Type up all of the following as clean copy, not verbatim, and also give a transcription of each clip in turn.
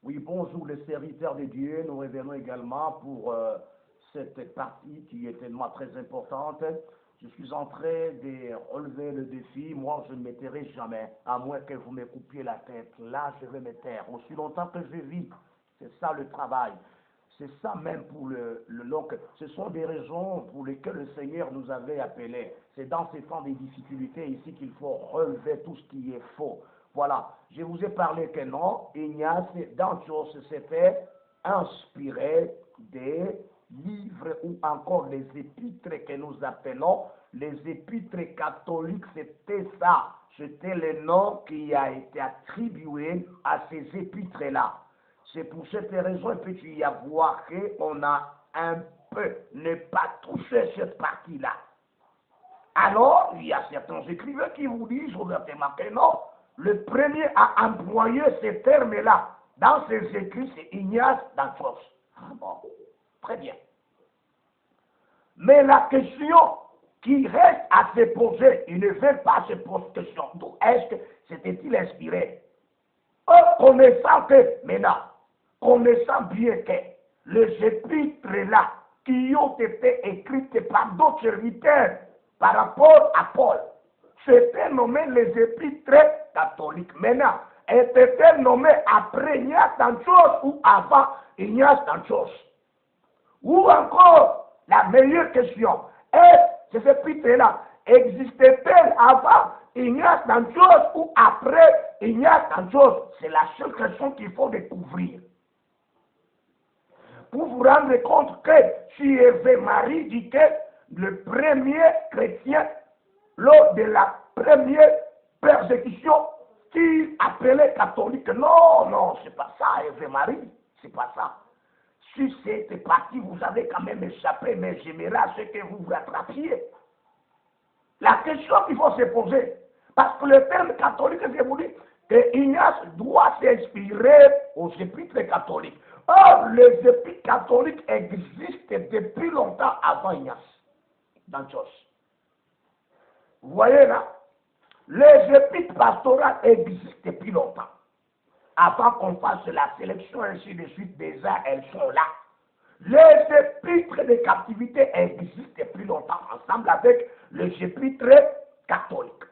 Oui, bonjour les serviteurs de Dieu. Nous revenons également pour cette partie qui est tellement très importante. Je suis en train de relever le défi. Moi, je ne me tairai jamais, à moins que vous me coupiez la tête. Là, je vais me taire. Aussi longtemps que je vis, c'est ça le travail. C'est ça même pour le long. Ce sont des raisons pour lesquelles le Seigneur nous avait appelés. C'est dans ces temps de difficultés ici qu'il faut relever tout ce qui est faux. Voilà, je vous ai parlé que non, Ignace d'Antioche s'était inspiré des livres ou encore les épîtres que nous appelons les épîtres catholiques, c'était ça. C'était le nom qui a été attribué à ces épîtres-là. C'est pour cette raison qu'il peut y avoir qu'on a un peu ne pas touché cette partie-là. Alors, il y a certains écrivains qui vous disent ouvertement que non, le premier à employer ces termes-là dans ses écrits, c'est Ignace d'Antioche. Ah bon, très bien. Mais la question qui reste à se poser, il ne veut pas se poser cette question. D'où est-ce que s'était-il inspiré? Connaissant que, maintenant, connaissant bien que les épîtres-là qui ont été écrites par d'autres serviteurs par rapport à Paul, c'était nommé les épîtres catholiques. Maintenant, étaient nommés après Ignace d'Antioche ou avant Ignace d'Antioche? Ou encore, la meilleure question, est-ce que ces épîtres-là existaient-elles avant Ignace d'Antioche ou après Ignace d'Antioche? C'est la seule question qu'il faut découvrir. Pour vous rendre compte que si Marie dit que le premier chrétien, lors de la première persécution, qu'il appelait catholique, non, c'est pas ça, Marie, c'est pas ça. Si c'était parti, vous avez quand même échappé, mais j'aimerais à ce que vous vous rattrapiez. La question qu'il faut se poser, parce que le terme catholique, je vous dis que Ignace doit s'inspirer aux épîtres catholiques. Or, les épîtres catholiques existent depuis longtemps avant Ignace d'Antioche. Vous voyez là, les épîtres pastorales existent depuis longtemps. Avant qu'on fasse la sélection, ainsi de suite, déjà, elles sont là. Les épîtres de captivité existent depuis longtemps, ensemble avec les épîtres catholiques.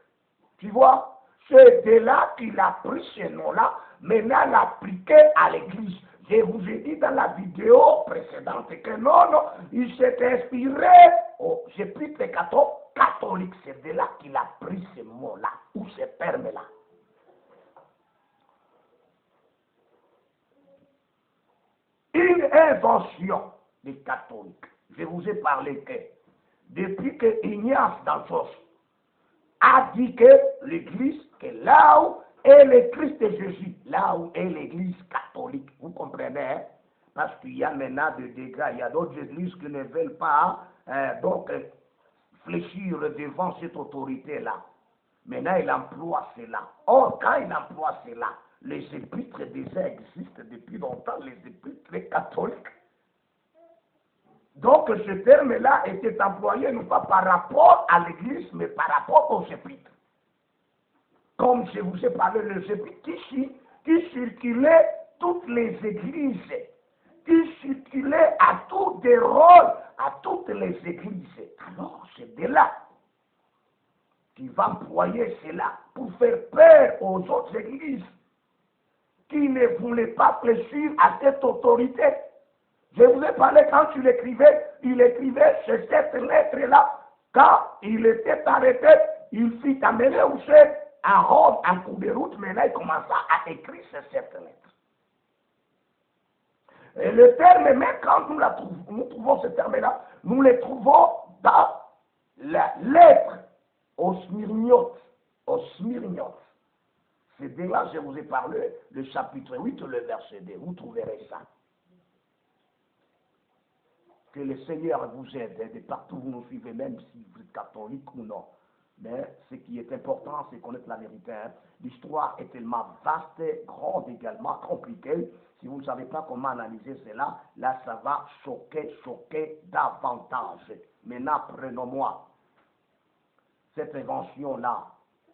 Tu vois, c'est de là qu'il a pris ce nom-là, maintenant l'appliqué à l'église. Je vous ai dit dans la vidéo précédente que non, il s'est inspiré aux épîtres catholiques. C'est de là qu'il a pris ce mot-là, ou ce terme-là. Une invention des catholiques. Je vous ai parlé que depuis que Ignace d'Antioche a dit que l'église, que là où est le Christ de Jésus, là où est l'église catholique, vous comprenez, hein? Parce qu'il y a maintenant des dégâts, il y a d'autres églises qui ne veulent pas fléchir devant cette autorité-là. Maintenant, il emploie cela. Or, quand il emploie cela, les épîtres déjà existent depuis longtemps, les épîtres catholiques. Donc, ce terme-là était employé non pas par rapport à l'Église, mais par rapport aux épîtres. Comme je vous ai parlé, les épîtres qui circulaient toutes les églises, qui circulaient à tous des rôles, à toutes les églises. Alors, c'est de là qu'il va employer cela pour faire peur aux autres églises qui ne voulaient pas fléchir à cette autorité. Je vous ai parlé quand il écrivait cette lettre-là. Quand il était arrêté, il fit amener au chef à Rome en cours de route. Maintenant, il commença à écrire cette lettre. Et le terme, même quand nous trouvons ce terme-là, nous le trouvons dans la lettre aux Smyrniotes. C'est de là que je vous ai parlé, le chapitre 8, le verset 2. Vous trouverez ça. Que le Seigneur vous aide de partout où vous nous suivez, même si vous êtes catholique ou non. Mais ce qui est important, c'est connaître la vérité. Hein. L'histoire est tellement vaste, grande également, compliquée. Si vous ne savez pas comment analyser cela, là, ça va choquer davantage. Maintenant, prenons-moi cette invention-là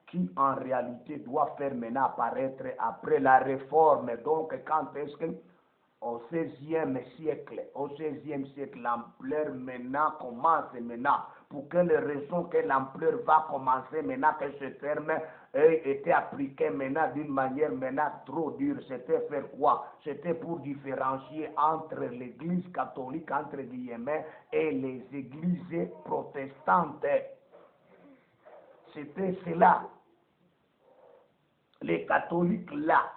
qui en réalité doit faire maintenant apparaître après la réforme. Donc, quand est-ce que au XVIe siècle, l'ampleur maintenant commence maintenant. Pour quelle raison que l'ampleur va commencer maintenant que ce terme ait été appliqué maintenant d'une manière maintenant trop dure? C'était faire quoi? C'était pour différencier entre l'église catholique, entre guillemets, et les églises protestantes. C'était cela. Les catholiques là,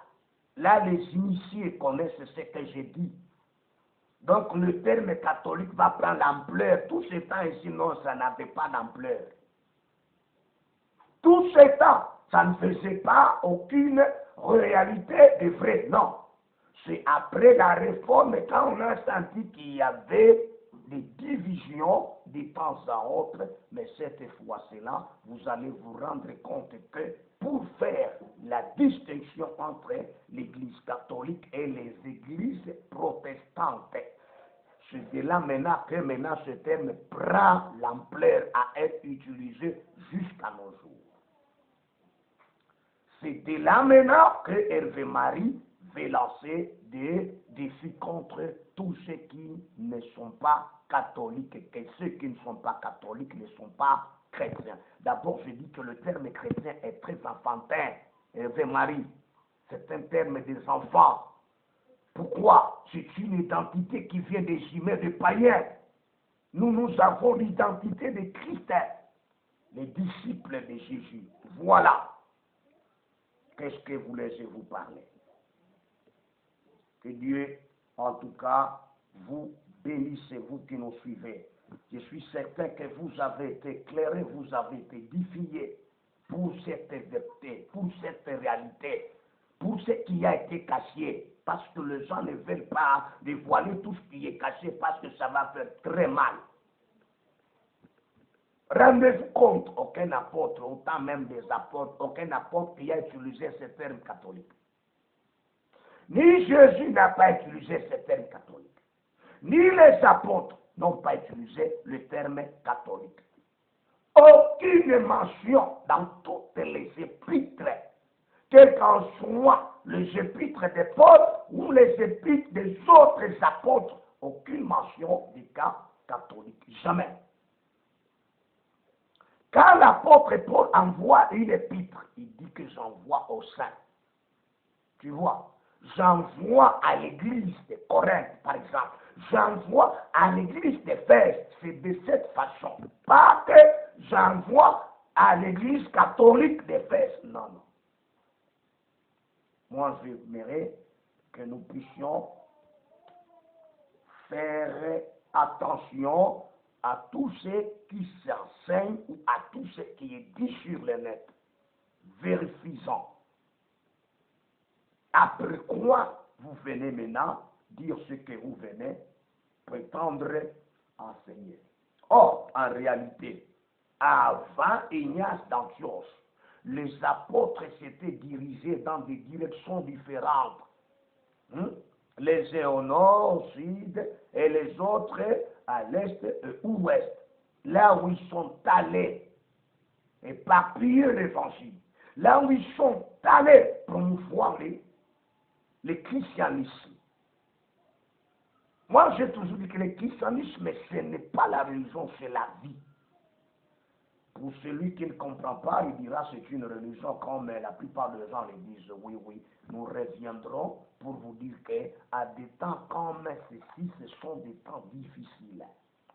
les initiés connaissent ce que j'ai dit. Donc le terme catholique va prendre l'ampleur. Tout ce temps ici, non, ça n'avait pas d'ampleur. Tout ce temps, ça ne faisait pas aucune réalité de vrai, non. C'est après la réforme, quand on a senti qu'il y avait des divisions de temps à autre, mais cette fois-là, vous allez vous rendre compte que pour faire la distinction entre l'église catholique et les églises protestantes, c'est de là maintenant que ce terme prend l'ampleur à être utilisé jusqu'à nos jours. C'est de là maintenant que Hervé Marie veut lancer des défis contre tous ceux qui ne sont pas catholiques, et que ceux qui ne sont pas catholiques ne sont pas chrétiens. D'abord, je dis que le terme chrétien est très enfantin. Hervé Marie, c'est un terme des enfants. Pourquoi? C'est une identité qui vient des chimères des païens. Nous avons l'identité de Christ, les disciples de Jésus. Voilà. Qu'est-ce que voulez-vous parler? Que Dieu, en tout cas, vous bénisse, vous qui nous suivez. Je suis certain que vous avez été éclairés, vous avez été édifiés pour cette vérité, pour cette réalité, pour ce qui a été caché. Parce que les gens ne veulent pas dévoiler tout ce qui est caché parce que ça va faire très mal. Rendez-vous compte, aucun apôtre, autant même des apôtres, aucun apôtre qui a utilisé ce terme catholique. Ni Jésus n'a pas utilisé ce terme catholique. Ni les apôtres n'ont pas utilisé le terme catholique. Aucune mention dans toutes les épîtres, quels qu'en soient les épîtres des Paul ou les épîtres des autres apôtres, aucune mention du cas catholique. Jamais. Quand l'apôtre Paul envoie une épître, il dit que j'envoie aux saints. Tu vois, j'envoie à l'église de Corinthe, par exemple. J'envoie à l'église d'Éphèse. C'est de cette façon. Pas que j'envoie à l'église catholique d'Éphèse. Non, non. Moi, j'aimerais que nous puissions faire attention à tout ce qui s'enseigne ou à tout ce qui est dit sur le net. Vérifions. Après quoi, vous venez maintenant dire ce que vous venez prétendre enseigner. Or, en réalité, avant Ignace d'Antioche, les apôtres s'étaient dirigés dans des directions différentes. Les uns au nord, au sud, et les autres à l'est et ouest. Là où ils sont allés éparpiller l'évangile. Là où ils sont allés promouvoir le christianisme. Moi, j'ai toujours dit que le christianisme, ce n'est pas la religion, c'est la vie. Pour celui qui ne comprend pas, il dira c'est une religion, comme la plupart des gens le disent. Oui, oui, nous reviendrons pour vous dire qu'à des temps comme ceci, ce sont des temps difficiles.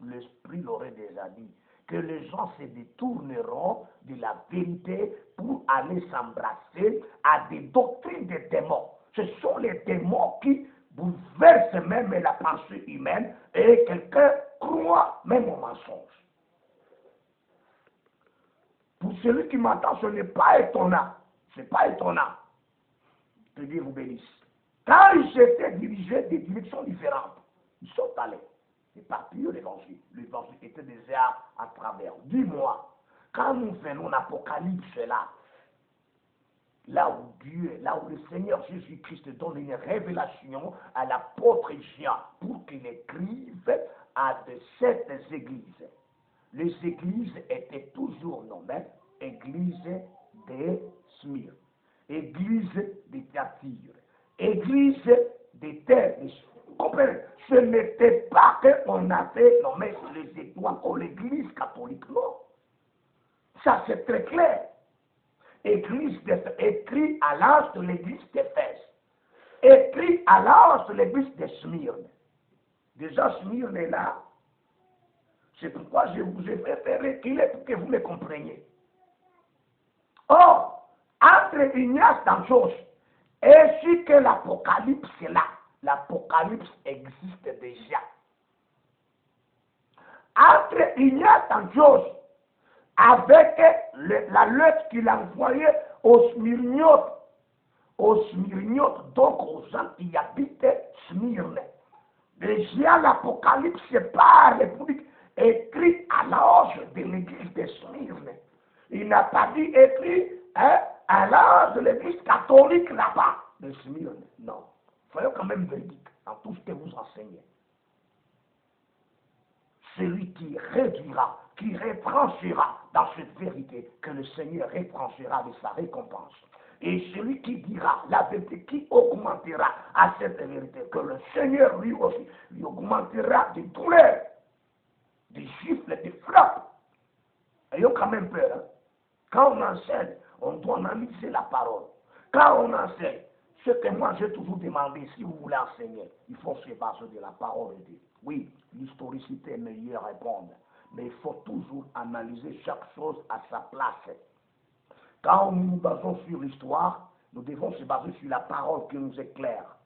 L'Esprit l'aurait déjà dit, que les gens se détourneront de la vérité pour aller s'embrasser à des doctrines de démons. Ce sont les démons qui bouleversent même la pensée humaine et quelqu'un croit même au mensonge. Pour celui qui m'entend, ce n'est pas étonnant. Ce n'est pas étonnant. Que Dieu vous bénisse. Quand ils s'étaient dirigés des directions différentes, ils sont allés. C'est pas pur l'évangile. L'évangile était déjà à travers. Dis-moi, quand nous venons l'Apocalypse là où Dieu, là où le Seigneur Jésus-Christ donne une révélation à l'apôtre Jean pour qu'il écrive à de sept églises. Les églises étaient toujours nommées églises de Smyrne, église de Thyatire, église de Thèbes. Vous comprenez? Ce n'était pas qu'on avait nommé les étoiles comme l'église catholique, non. Ça, c'est très clair. Église écrit à l'âge de l'église d'Éphèse, écrit à l'âge de l'église de Smyrne. Déjà, Smyrne est là. C'est pourquoi je vous ai fait reculer pour que vous me compreniez. Or, entre Ignace d'Antioche ainsi que l'Apocalypse est là. L'Apocalypse existe déjà. Entre Ignace d'Antioche avec la lettre qu'il a envoyée aux Smyrniotes, donc aux gens qui habitent Smyrne. Déjà, l'Apocalypse par République écrit à l'âge de l'église de Smyrne. Il n'a pas dit écrit à l'âge de l'église catholique là-bas de Smyrne. Non. Soyons quand même véridiques dans tout ce que vous enseignez. Celui qui réduira, qui retranchera dans cette vérité, que le Seigneur retranchera de sa récompense. Et celui qui dira la vérité, qui augmentera à cette vérité, que le Seigneur lui aussi, lui augmentera des douleurs, des gifles, des frappes. Ayons quand même peur. Hein? Quand on enseigne, on doit analyser la parole. Quand on enseigne, ce que moi j'ai toujours demandé, si vous voulez enseigner, il faut se baser de la parole de Dieu. Oui, l'historicité est meilleure à répondre, mais il faut toujours analyser chaque chose à sa place. Quand nous nous basons sur l'histoire, nous devons se baser sur la parole qui nous éclaire.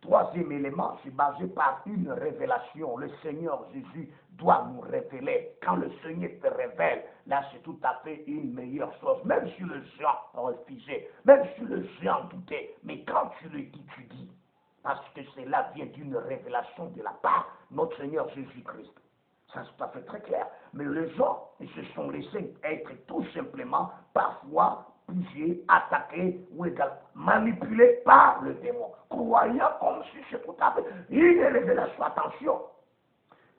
Troisième élément, c'est basé par une révélation. Le Seigneur Jésus doit nous révéler. Quand le Seigneur te révèle, là c'est tout à fait une meilleure chose. Même si les gens refusaient, même si les gens doutaient, mais quand tu le dis, tu dis. Parce que cela vient d'une révélation de la part de notre Seigneur Jésus-Christ. Ça c'est tout à fait très clair. Mais les gens, ils se sont laissés être tout simplement parfois piégés, attaqués ou également manipulés par le démon. Croyant comme si c'est tout à fait une révélation. Attention,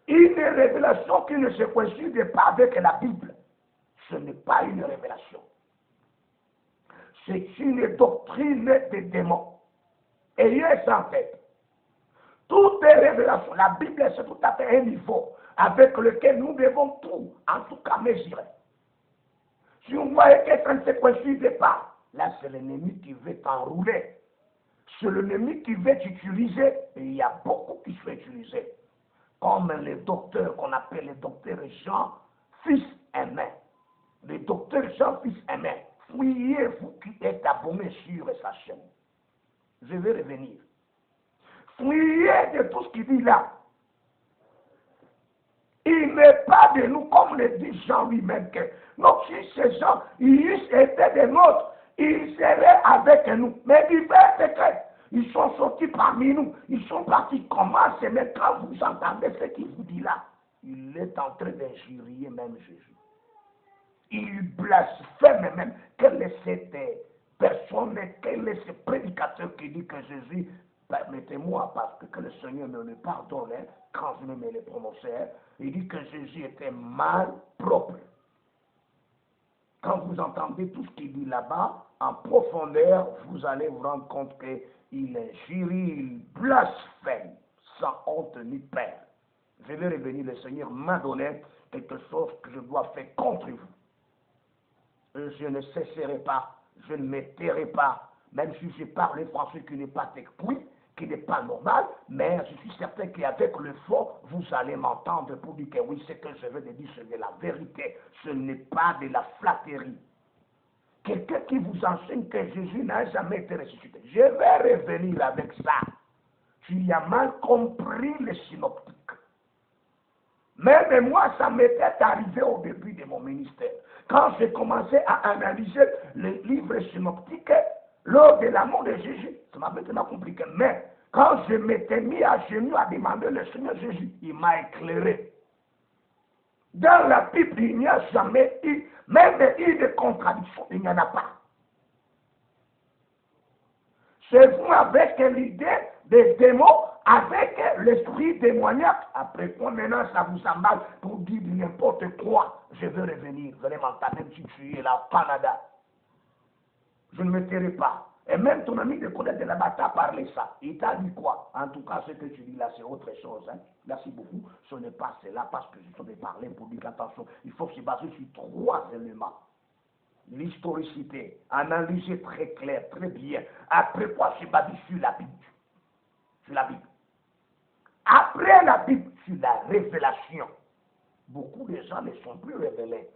une révélation qui ne se coïncide pas avec la Bible. Ce n'est pas une révélation. C'est une doctrine des démons. Ayez ça en tête. Toutes les révélations, la Bible c'est tout à fait un niveau avec lequel nous devons tout, en tout cas mesurer. Si on voit que ça ne se coïncide pas, là c'est l'ennemi qui veut t'enrouler. C'est l'ennemi qui veut t'utiliser, et il y a beaucoup qui sont utilisés. Comme les docteurs qu'on appelle les docteurs Jean, fils aimé. Les docteurs Jean, fils aimé. Fuyez vous qui êtes abonnés sur sa chaîne. Je vais revenir. Fuyez de tout ce qu'il dit là. Il n'est pas de nous, comme le dit Jean lui-même, que donc si ces gens, ils étaient des nôtres, ils seraient avec nous. Mais il fait que ils sont sortis parmi nous, ils sont partis. Comment c'est même quand vous entendez ce qu'il vous dit là? Il est en train d'injurier même Jésus. Il blasphème même. Quelle est cette personne, quel est ce prédicateur qui dit que Jésus, permettez-moi, parce que le Seigneur me le pardonne, quand je me le prononçais, il dit que Jésus était mal propre. Quand vous entendez tout ce qu'il dit là-bas, en profondeur, vous allez vous rendre compte qu'il injure, il blasphème, sans honte ni peur. Je vais revenir, le Seigneur m'a donné quelque chose que je dois faire contre vous. Et je ne cesserai pas, je ne me tairai pas, même si je parle français qui n'est pas technique, qui n'est pas normal, mais je suis certain qu'avec le fond, vous allez m'entendre pour dire que oui, ce que je veux dire, c'est de la vérité, ce n'est pas de la flatterie. Quelqu'un qui vous enseigne que Jésus n'a jamais été ressuscité. Je vais revenir avec ça. Tu as mal compris les synoptiques. Même moi, ça m'était arrivé au début de mon ministère. Quand j'ai commencé à analyser les livres synoptiques, lors de la mort de Jésus, ça m'a maintenant compliqué. Mais quand je m'étais mis à genoux à demander le Seigneur Jésus, il m'a éclairé. Dans la Bible, il n'y a jamais eu, même une contradiction, il n'y en a pas. C'est vous avec l'idée des démons, avec l'esprit démoniaque. Après quoi, maintenant, ça vous emballe pour dire n'importe quoi. Je veux revenir, vraiment, même si tu es là au Canada. Je ne me tairai pas. Et même ton ami de Kodette de là-bas t'a parlé ça. Il t'a dit quoi? En tout cas, ce que tu dis là, c'est autre chose. Hein. Merci beaucoup. Ce n'est pas cela parce que je t'avais parlé pour dire attention. Il faut se baser sur 3 éléments. L'historicité, analyser très clair, très bien. Après quoi, se baser sur la Bible. Sur la Bible. Après la Bible, sur la révélation. Beaucoup de gens ne sont plus révélés.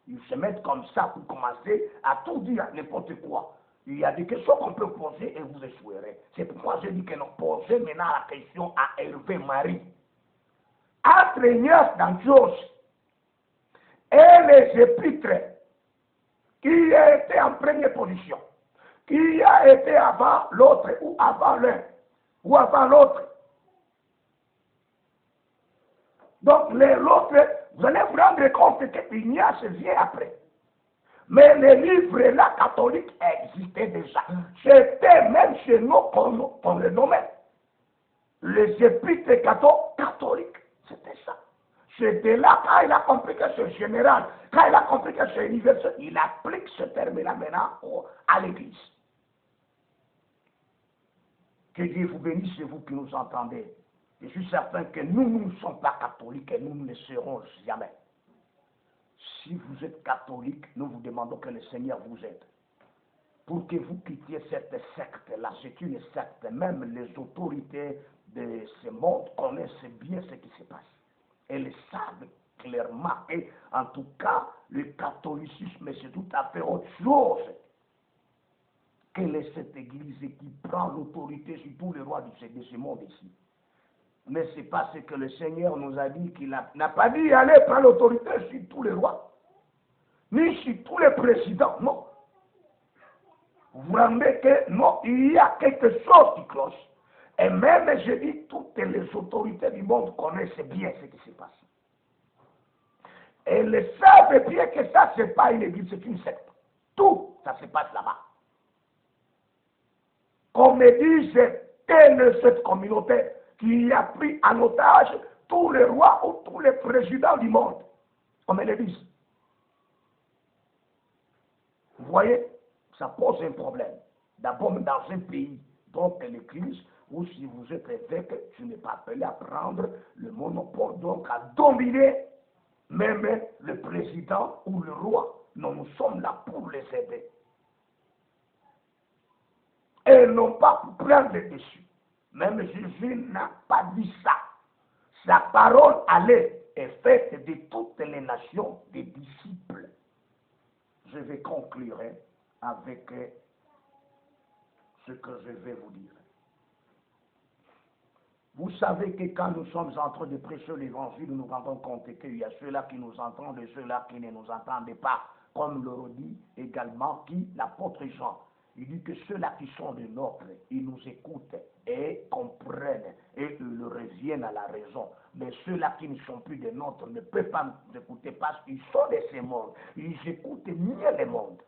Ils se mettent comme ça pour commencer à tout dire n'importe quoi. Il y a des questions qu'on peut poser et vous échouerez. C'est pourquoi je dis que nous posons maintenant la question à Hervé Marie. Entre Ignace d'Antioche et les épîtres, qui a été en première position, qui a été avant l'autre ou avant l'un ou avant l'autre. Donc l'autre, vous allez vous rendre compte que Ignace vient après. Mais les livres là catholiques existaient déjà. C'était même chez nous qu'on les nommait. Les épîtres catholiques, c'était ça. C'était là, quand il a compris que c'est général, quand il a compris que c'est universel, il applique ce terme-là maintenant à l'Église. Que Dieu vous bénisse, c'est vous qui nous entendez. Je suis certain que nous ne sommes pas catholiques et nous ne le serons jamais. Si vous êtes catholique, nous vous demandons que le Seigneur vous aide. Pour que vous quittiez cette secte-là, c'est une secte. Même les autorités de ce monde connaissent bien ce qui se passe. Elles savent clairement. Et en tout cas, le catholicisme, c'est tout à fait autre chose. Quelle est cette église qui prend l'autorité sur tous les rois de ce monde ici? Mais c'est parce que le Seigneur nous a dit qu'il n'a pas dit allez prendre l'autorité sur tous les rois, ni sur tous les présidents, non. Vous vous rendez que non, il y a quelque chose qui cloche. Et même, je dis, toutes les autorités du monde connaissent bien ce qui se passe. Elles savent bien que ça, ce n'est pas une église, c'est une secte. Tout, ça se passe là-bas. Comme disent telle cette communauté qui a pris en otage tous les rois ou tous les présidents du monde. Comme elles le disent. Vous voyez, ça pose un problème. D'abord, dans un pays, donc l'église, ou si vous êtes évêque, tu n'es pas appelé à prendre le monopole, donc à dominer même le président ou le roi. Non, nous sommes là pour les aider. Et non pas pour prendre le dessus. Même Jésus n'a pas dit ça. Sa parole allait est faite de toutes les nations des disciples. Je vais conclure avec ce que je vais vous dire. Vous savez que quand nous sommes en train de prêcher l'évangile, nous nous rendons compte qu'il y a ceux-là qui nous entendent et ceux-là qui ne nous entendent pas. Comme le redit également qui, l'apôtre Jean. Il dit que ceux-là qui sont des nôtres, ils nous écoutent et comprennent et ils reviennent à la raison. Mais ceux-là qui ne sont plus des nôtres ne peuvent pas nous écouter parce qu'ils sont de ce monde. Ils écoutent mieux le monde.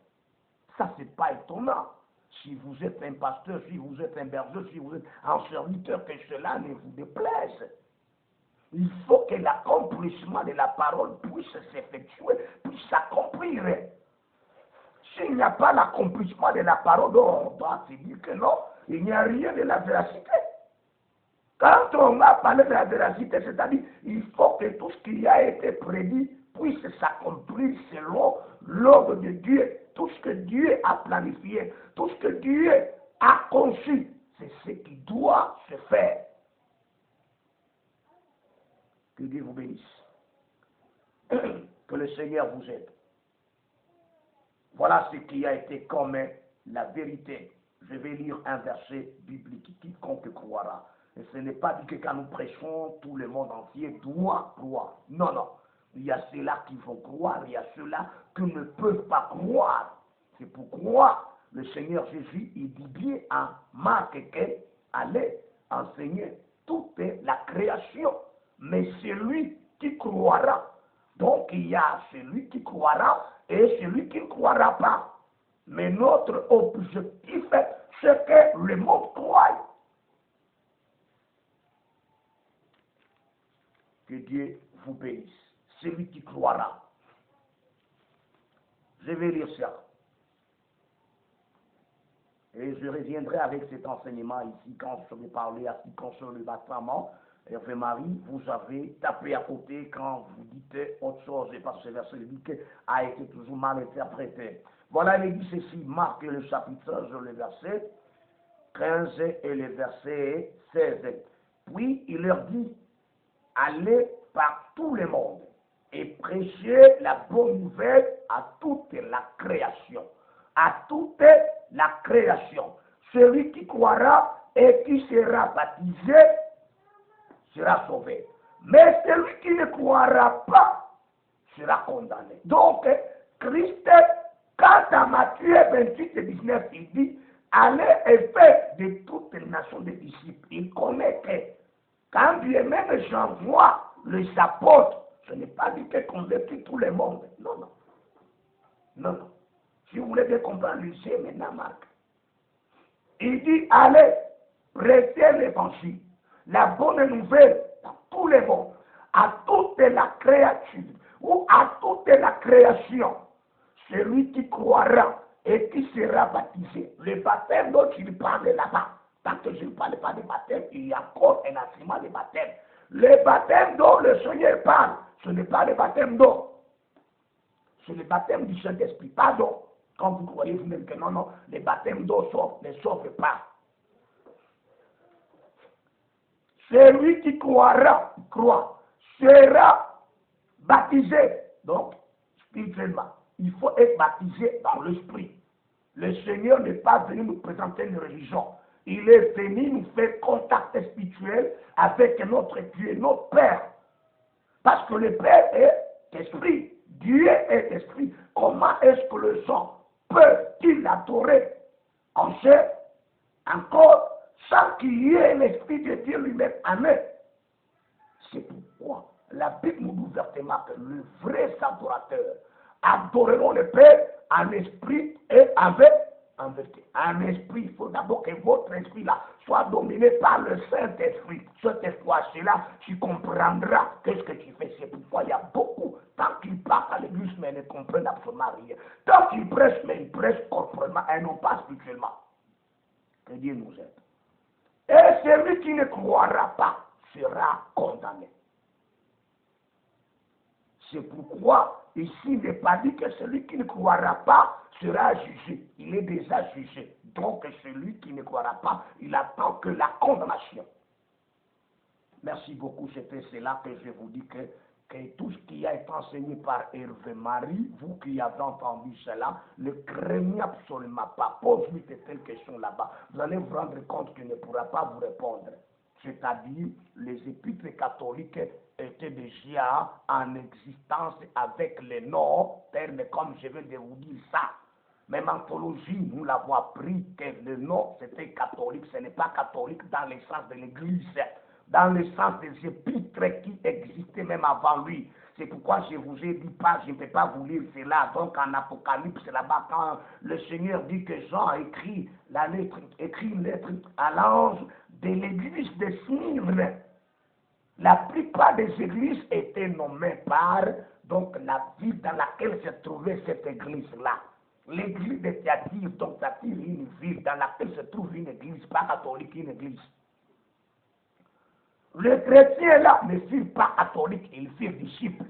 Ça, c'est pas étonnant. Si vous êtes un pasteur, si vous êtes un berger, si vous êtes un serviteur, que cela ne vous déplaise. Il faut que l'accomplissement de la parole puisse s'effectuer, puisse s'accomplir. S'il n'y a pas l'accomplissement de la parole, on doit se dire que non, il n'y a rien de la véracité. Quand on a parlé de la véracité, c'est-à-dire il faut que tout ce qui a été prédit puisse s'accomplir selon l'ordre de Dieu. Tout ce que Dieu a planifié, tout ce que Dieu a conçu, c'est ce qui doit se faire. Que Dieu vous bénisse. Que le Seigneur vous aide. Voilà ce qui a été comme la vérité. Je vais lire un verset biblique. Quiconque croira. Et ce n'est pas dit que quand nous prêchons, tout le monde entier doit croire. Non, non. Il y a ceux-là qui vont croire, il y a ceux-là qui ne peuvent pas croire. C'est pourquoi le Seigneur Jésus, il dit bien à Marc qu'elle allait enseigner toute la création. Mais celui qui croira, donc il y a celui qui croira et celui qui ne croira pas. Mais notre objectif, c'est que le monde croie. Que Dieu vous bénisse. Celui qui croira. Je vais lire ça. Et je reviendrai avec cet enseignement ici quand je vais parler à ce qui concerne le baptême. Hervé Marie, vous avez tapé à côté quand vous dites autre chose, et parce que ce verset biblique a été toujours mal interprété. Voilà, il dit ceci, Marc le chapitre 11, le verset 15 et le verset 16. Puis il leur dit, allez par tout le monde et prêchez la bonne nouvelle à toute la création. À toute la création. Celui qui croira et qui sera baptisé sera sauvé. Mais celui qui ne croira pas sera condamné. Donc, Christ, quant à Matthieu 28 et 19, il dit, allez et faites de toutes les nations des disciples. Il connaît que quand bien même j'envoie les apôtres, ce n'est pas dit que convertit tout le monde. Non, non. Non, non. Si vous voulez bien comprendre, lisez maintenant Marc. Il dit, allez, prêtez l'évangile, la bonne nouvelle à tout le monde, à toute la créature, ou à toute la création. Celui qui croira et qui sera baptisé. Le baptême dont il parle là-bas, tant que je ne parle pas de baptême, il y a encore un enseignement de baptême. Le baptême dont le Seigneur parle, ce n'est pas le baptême d'eau. C'est le baptême du Saint-Esprit, pardon. Quand vous croyez vous-même que non, non, le baptême d'eau ne sauve pas. Celui qui croira, sera baptisé. Donc, spirituellement, il faut être baptisé dans l'esprit. Le Seigneur n'est pas venu nous présenter une religion. Il est venu nous faire contact spirituel avec notre Dieu, notre Père. Parce que le Père est esprit. Dieu est esprit. Comment est-ce que les gens peuvent-ils l'adorer en chair, encore, sans qu'il y ait l'esprit de Dieu lui-même? Amen. C'est pourquoi la Bible nous dit ouvertement que les vrais adorateurs adoreront le Père en esprit et en vérité. En esprit, il faut d'abord que votre esprit là soit dominé par le Saint-Esprit. Cet esprit-là, tu comprendras qu'est-ce que tu fais. C'est pourquoi il y a beaucoup, tant qu'ils partent à l'église, mais ils ne comprennent absolument rien. Tant qu'ils prêchent, mais ils prêchent corporellement et non pas spirituellement. Que Dieu nous aide. Et celui qui ne croira pas sera condamné. C'est pourquoi ici il n'est pas dit que celui qui ne croira pas sera jugé. Il est déjà jugé. Donc celui qui ne croira pas, il attend que la condamnation. Merci beaucoup, c'était cela que je vous dis que tout ce qui a été enseigné par Hervé Marie, vous qui avez entendu cela, ne craignez absolument pas. Pose-lui de telles questions là-bas. Vous allez vous rendre compte qu'il ne pourra pas vous répondre. C'est-à-dire, les épîtres catholiques étaient déjà en existence avec les noms, termes comme je viens de vous dire ça. Même en théologie, nous l'avons appris que le nom c'était catholique, ce n'est pas catholique dans le sens de l'Église, dans le sens des épîtres qui existaient même avant lui. C'est pourquoi je vous ai dit pas, je ne peux pas vous lire cela. Donc en Apocalypse, là-bas, quand le Seigneur dit que Jean écrit une lettre à l'ange de l'église de Smyrne, la plupart des églises étaient nommées par donc la ville dans laquelle se trouvait cette église-là. L'église de Thyatire, donc Thyatire est une ville dans laquelle se trouve une église, pas catholique, une église. Les chrétiens là ne furent pas catholiques, ils furent disciples.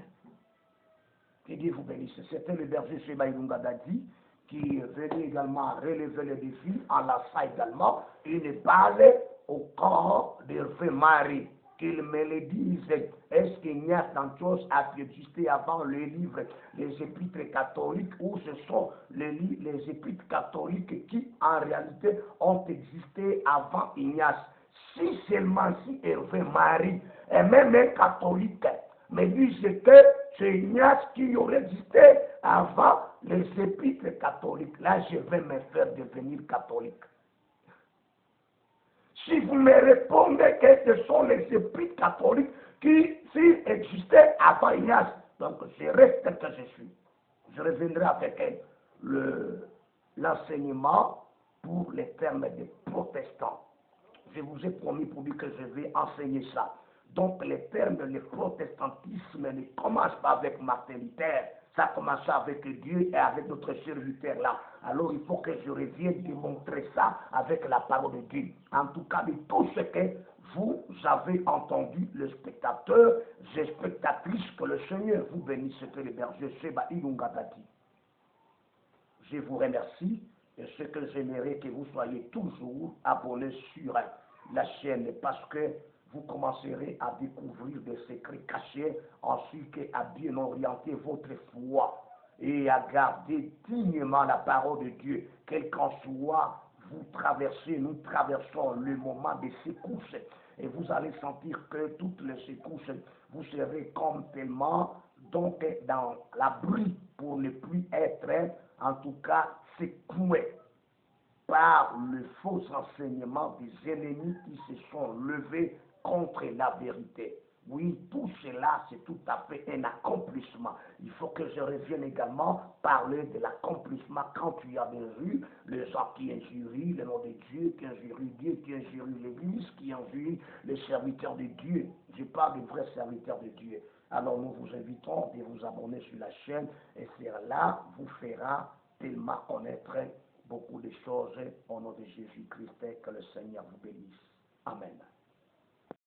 Que Dieu vous bénisse. C'était le berger Sheba Ilunga Dadi qui venait également relever les défis en lançant également une balle au corps d'Hervé Marie. Qu'ils me le disent, est-ce qu'il y a tant de choses à exister avant les livres, les épîtres catholiques, ou ce sont les épîtres catholiques qui en réalité ont existé avant Ignace? Si seulement si Hervé Marie et même un catholique me disent que c'est Ignace qui aurait existé avant les épîtres catholiques, là je vais me faire devenir catholique. Si vous me répondez que ce sont les épîtres catholiques qui existaient avant Ignace, donc je reste tel que je suis. Je reviendrai avec l'enseignement pour les termes des protestants. Je vous ai promis pour dire que je vais enseigner ça. Donc les termes, le protestantisme ne commence pas avec Martin Luther. Ça a commencé avec Dieu et avec notre serviteur là. Alors il faut que je revienne démontrer ça avec la parole de Dieu. En tout cas, de tout ce que vous avez entendu, les spectateurs, les spectatrices, que le Seigneur vous bénisse, que le berger Seba Ilungatati. Je vous remercie et ce que j'aimerais que vous soyez toujours abonnés sur la chaîne parce que vous commencerez à découvrir des secrets cachés ainsi qu'à bien orienter votre foi et à garder dignement la parole de Dieu, quel qu'en soit vous traversez, nous traversons le moment des secousses et vous allez sentir que toutes les secousses, vous serez complètement donc dans l'abri pour ne plus être en tout cas secoué par le faux enseignement des ennemis qui se sont levés contre la vérité. Oui, tout cela, c'est tout à fait un accomplissement. Il faut que je revienne également parler de l'accomplissement quand tu as bien vu les gens qui injurient le nom de Dieu, qui injurient Dieu, qui injurient l'Église, qui injurient les serviteurs de Dieu. Je parle des vrais serviteurs de Dieu. Alors nous vous invitons de vous abonner sur la chaîne et cela vous fera tellement connaître beaucoup de choses au nom de Jésus-Christ. Que le Seigneur vous bénisse. Amen.